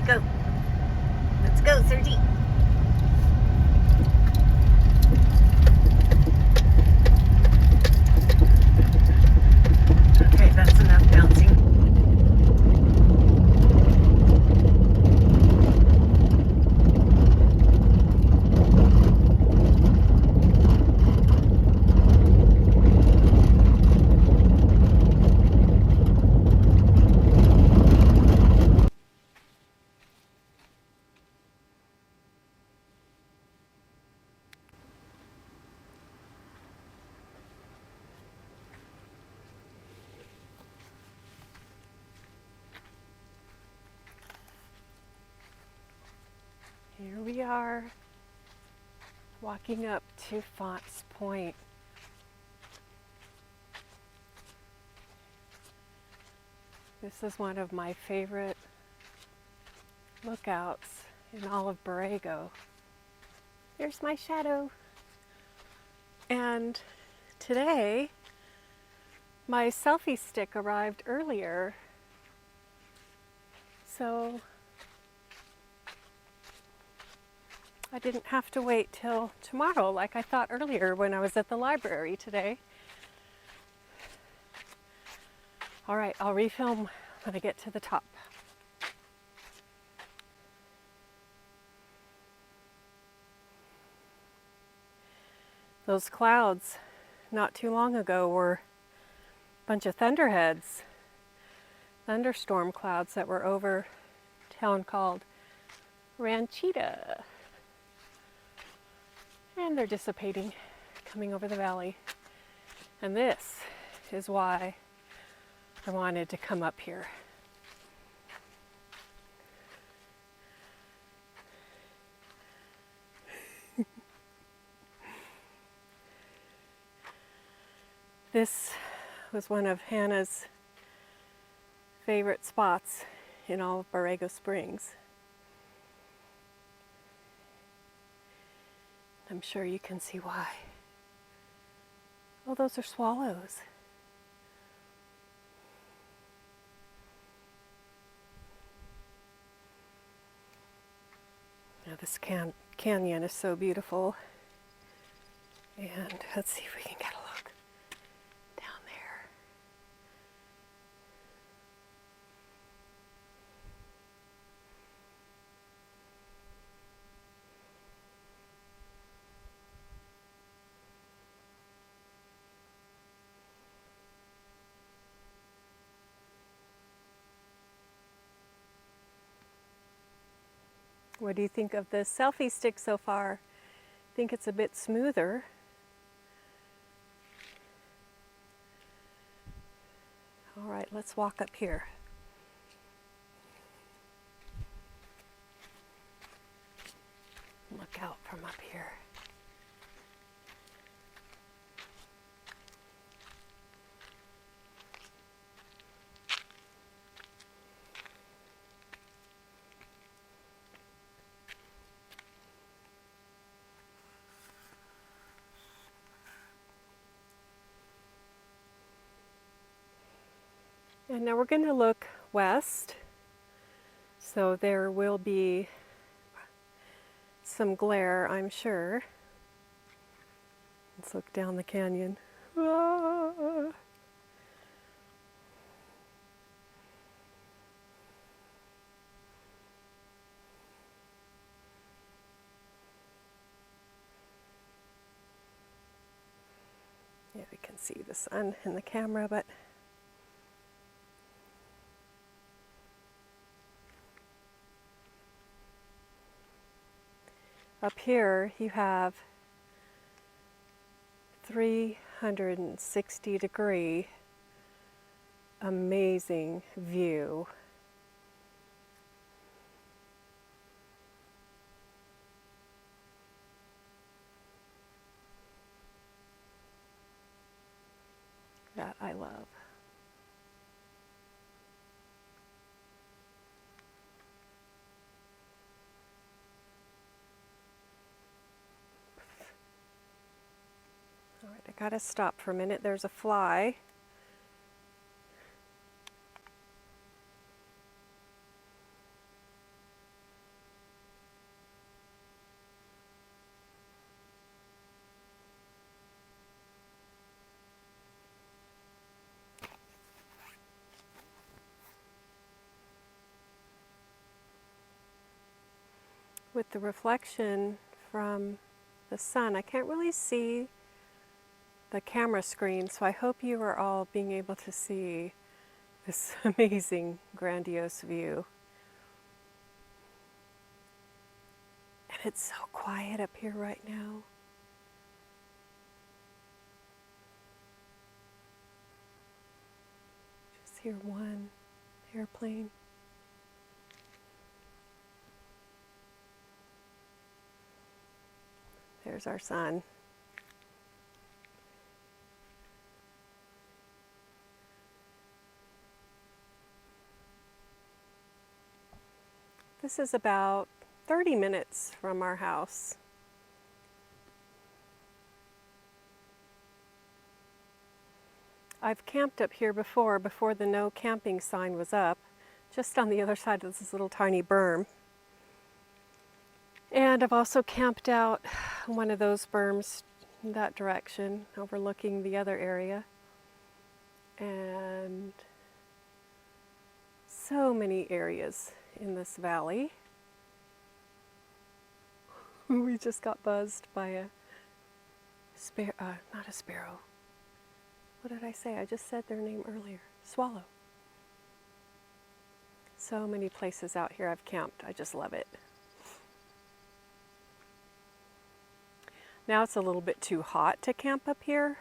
go. Let's go, Sergi. Okay, that's enough bouncing. Here we are, walking up to Font's Point. This is one of my favorite lookouts in all of Borrego. There's my shadow. And today, my selfie stick arrived earlier, so I didn't have to wait till tomorrow like I thought earlier when I was at the library today. All right, I'll refilm when I get to the top. Those clouds not too long ago were a bunch of thunderheads, thunderstorm clouds that were over a town called Ranchita. And they're dissipating, coming over the valley. And this is why I wanted to come up here. This was one of Hannah's favorite spots in all of Borrego Springs. I'm sure you can see why. Oh, those are swallows. Now this canyon is so beautiful. And let's see if we can get a look down there. What do you think of the selfie stick so far? I think it's a bit smoother. All right, let's walk up here. Look out from up here. And now we're going to look west, so there will be some glare, I'm sure. Let's look down the canyon. Ah. Yeah, we can see the sun in the camera, but up here you have 360-degree amazing view. That I love. All right, I gotta stop for a minute. There's a fly. with the reflection from the sun, I can't really see the camera screen, so I hope you are all being able to see this amazing, grandiose view. And it's so quiet up here right now. Just hear one airplane. There's our sun. This is about 30 minutes from our house. I've camped up here before the no camping sign was up, just on the other side of this little tiny berm. And I've also camped out one of those berms in that direction, overlooking the other area. And so many areas in this valley. We just got buzzed by a sparrow, not a sparrow. What did I say? I just said their name earlier. Swallow. So many places out here I've camped. I just love it. Now it's a little bit too hot to camp up here.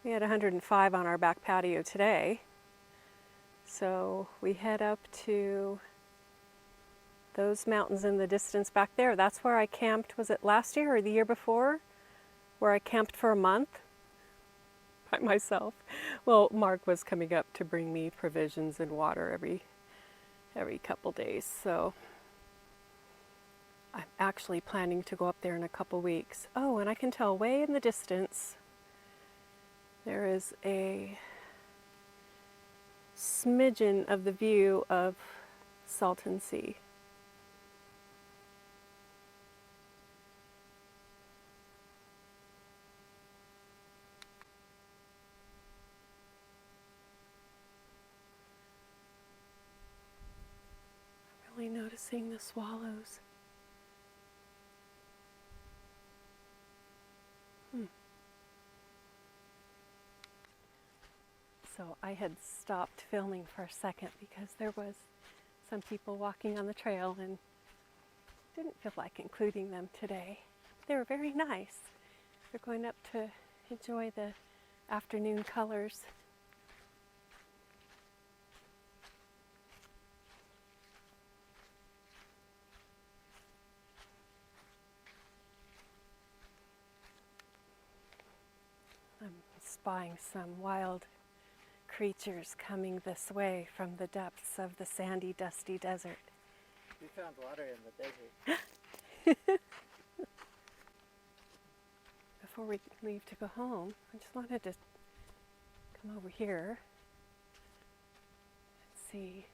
We had 105 on our back patio today. So we head up to those mountains in the distance back there. That's where I camped. Was it last year or the year before? Where I camped for a month by myself. Well, Mark was coming up to bring me provisions and water every couple days. So I'm actually planning to go up there in a couple weeks. Oh, and I can tell way in the distance there is a smidgen of the view of Salton Sea. I'm really noticing the swallows. So I had stopped filming for a second because there was some people walking on the trail and didn't feel like including them today. They were very nice. They're going up to enjoy the afternoon colors. I'm spying some wild creatures coming this way from the depths of the sandy, dusty desert. We found water in the desert. Before we leave to go home, I just wanted to come over here and see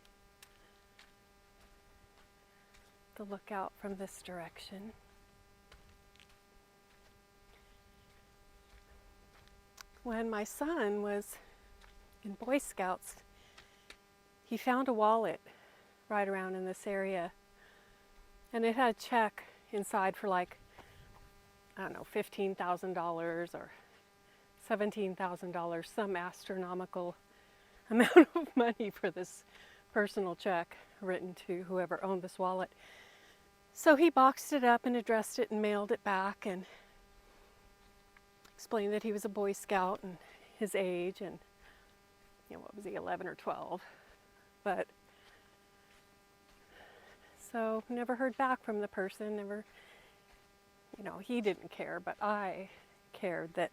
the lookout from this direction. When my son was in Boy Scouts, he found a wallet right around in this area, and it had a check inside for like, I don't know, $15,000 or $17,000, some astronomical amount of money for this personal check written to whoever owned this wallet. So he boxed it up and addressed it and mailed it back and explained that he was a Boy Scout and his age and, what was he, 11 or 12. But, so never heard back from the person, never, he didn't care, but I cared that,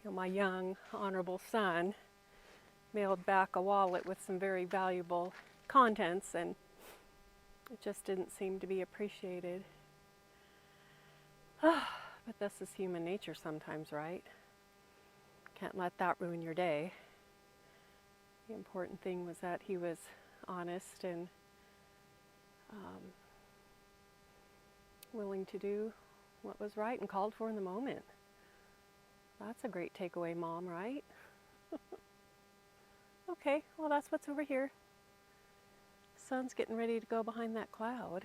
my young, honorable son mailed back a wallet with some very valuable contents, and it just didn't seem to be appreciated. But this is human nature sometimes, right? Can't let that ruin your day. The important thing was that he was honest and willing to do what was right and called for in the moment. That's a great takeaway, Mom, right? Okay, well, that's what's over here. sun's getting ready to go behind that cloud.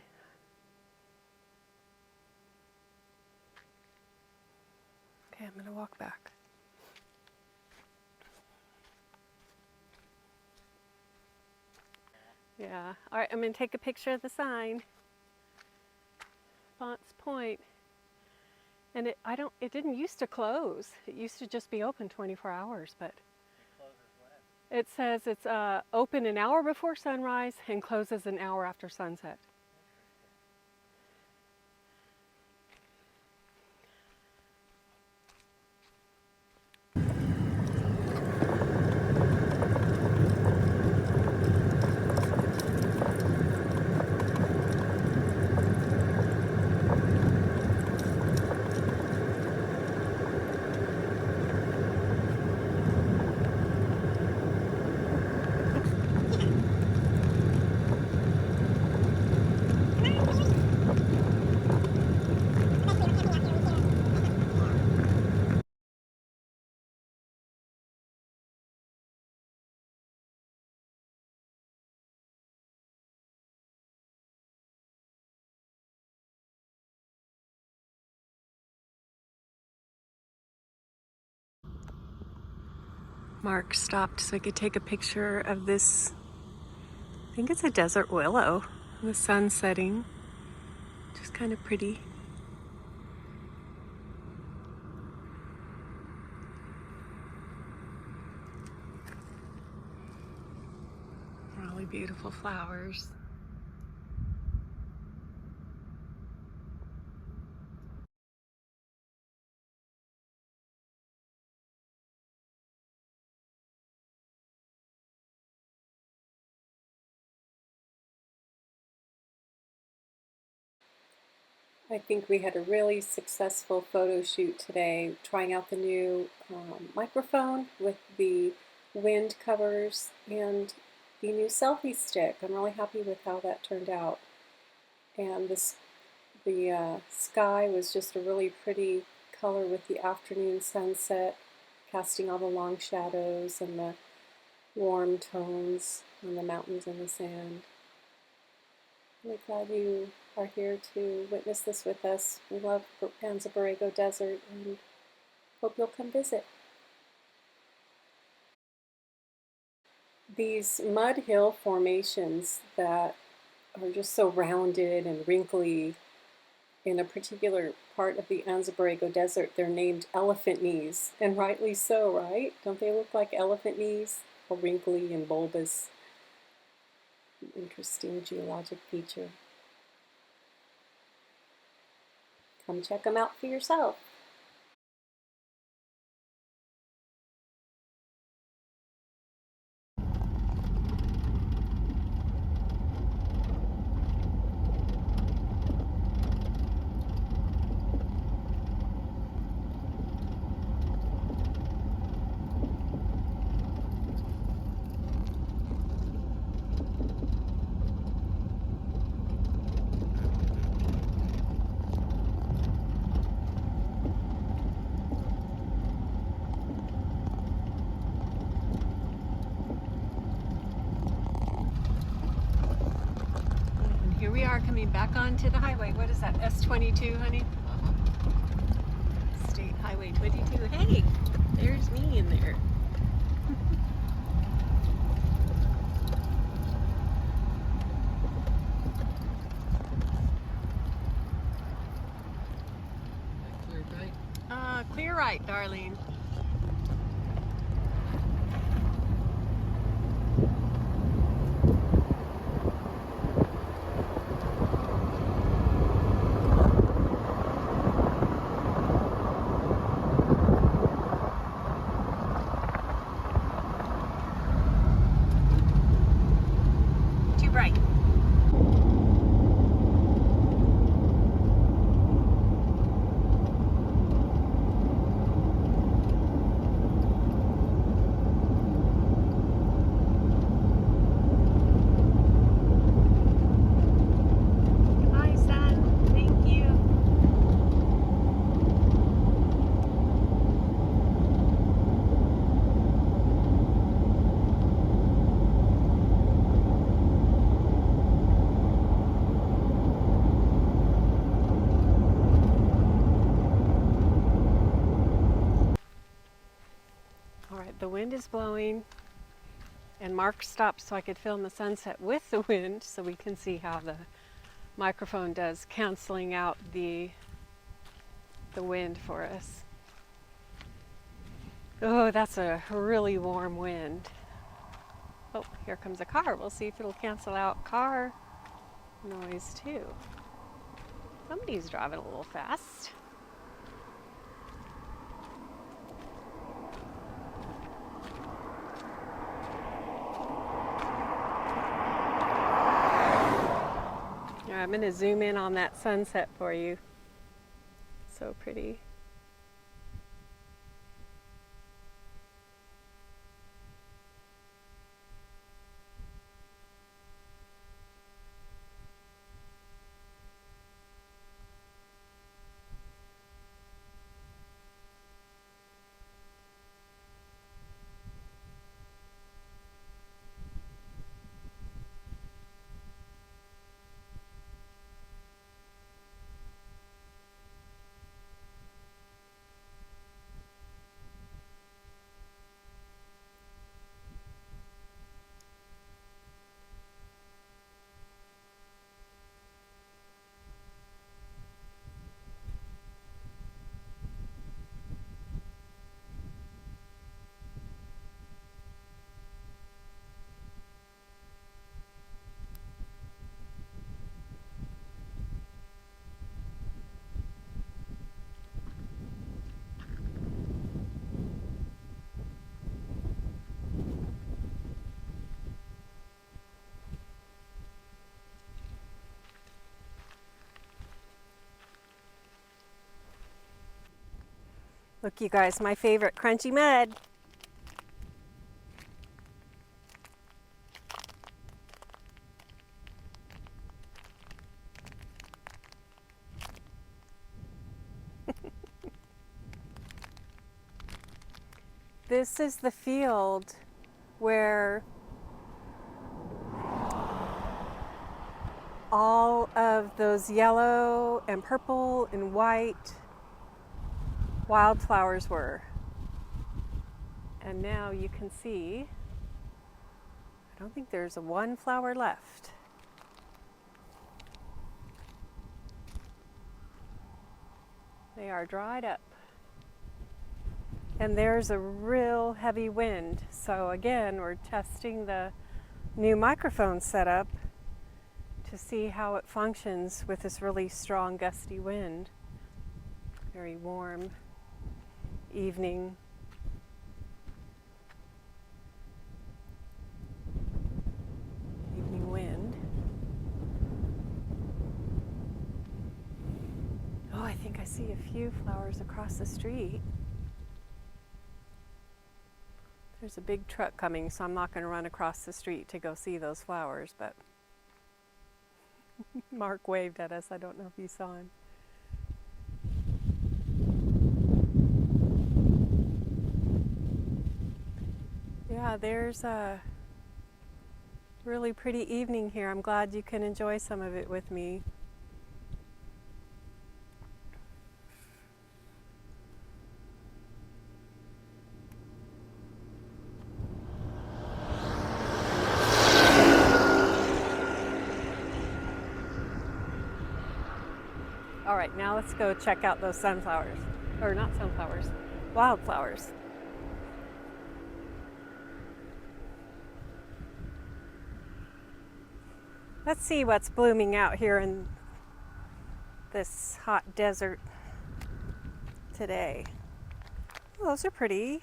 Okay, I'm gonna walk back. Yeah, all right, I'm gonna take a picture of the sign. Fonts Point. And it didn't used to close. It used to just be open 24 hours, but It closes when? it says it's open an hour before sunrise and closes an hour after sunset. Mark stopped so I could take a picture of this. I think it's a desert willow. The sun setting. Just kind of pretty. Really beautiful flowers. I think we had a really successful photo shoot today, trying out the new microphone with the wind covers and the new selfie stick. I'm really happy with how that turned out. And the sky was just a really pretty color with the afternoon sunset, casting all the long shadows and the warm tones on the mountains and the sand. Really glad you are here to witness this with us. We love Anza Borrego Desert and hope you'll come visit. These mud hill formations that are just so rounded and wrinkly in a particular part of the Anza Borrego Desert, they're named elephant knees, and rightly so, right? Don't they look like elephant knees? All wrinkly and bulbous. Interesting geologic feature. Come check them out for yourself. Here we are coming back onto the highway. What is that, S22, honey? State Highway 22. Hey, there's me in there. Clear right? Clear right, darling. Right. All right, the wind is blowing, and Mark stopped so I could film the sunset with the wind so we can see how the microphone does canceling out the wind for us. Oh, that's a really warm wind. Oh, here comes a car. We'll see if it'll cancel out car noise too. Somebody's driving a little fast. I'm going to zoom in on that sunset for you. So pretty. Look, you guys, my favorite crunchy mud. This is the field where all of those yellow and purple and white wildflowers were. And now you can see, I don't think there's one flower left. They are dried up. And there's a real heavy wind. So again, we're testing the new microphone setup to see how it functions with this really strong gusty wind. Very warm evening. Evening wind. Oh, I think I see a few flowers across the street. There's a big truck coming, so I'm not going to run across the street to go see those flowers, but Mark waved at us. I don't know if you saw him. Yeah, there's a really pretty evening here. I'm glad you can enjoy some of it with me. All right, now let's go check out those sunflowers. Or not sunflowers, wildflowers. Let's see what's blooming out here in this hot desert today. Oh, those are pretty.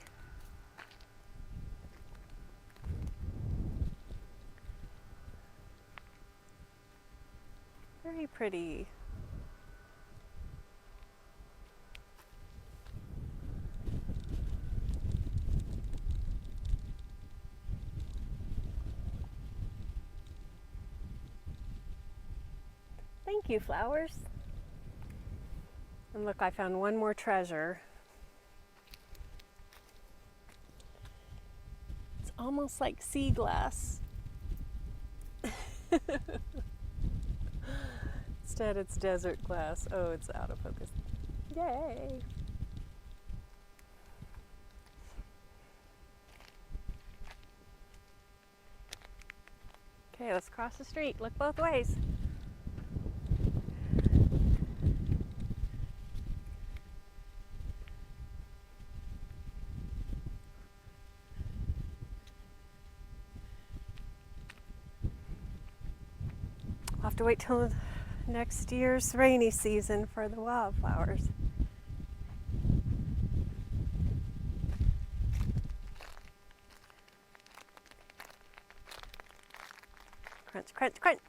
Very pretty. Thank you, flowers. And look, I found one more treasure. It's almost like sea glass. Instead, it's desert glass. Oh, it's out of focus. Yay! Okay, let's cross the street. Look both ways. We'll have to wait till next year's rainy season for the wildflowers. Crunch, crunch, crunch.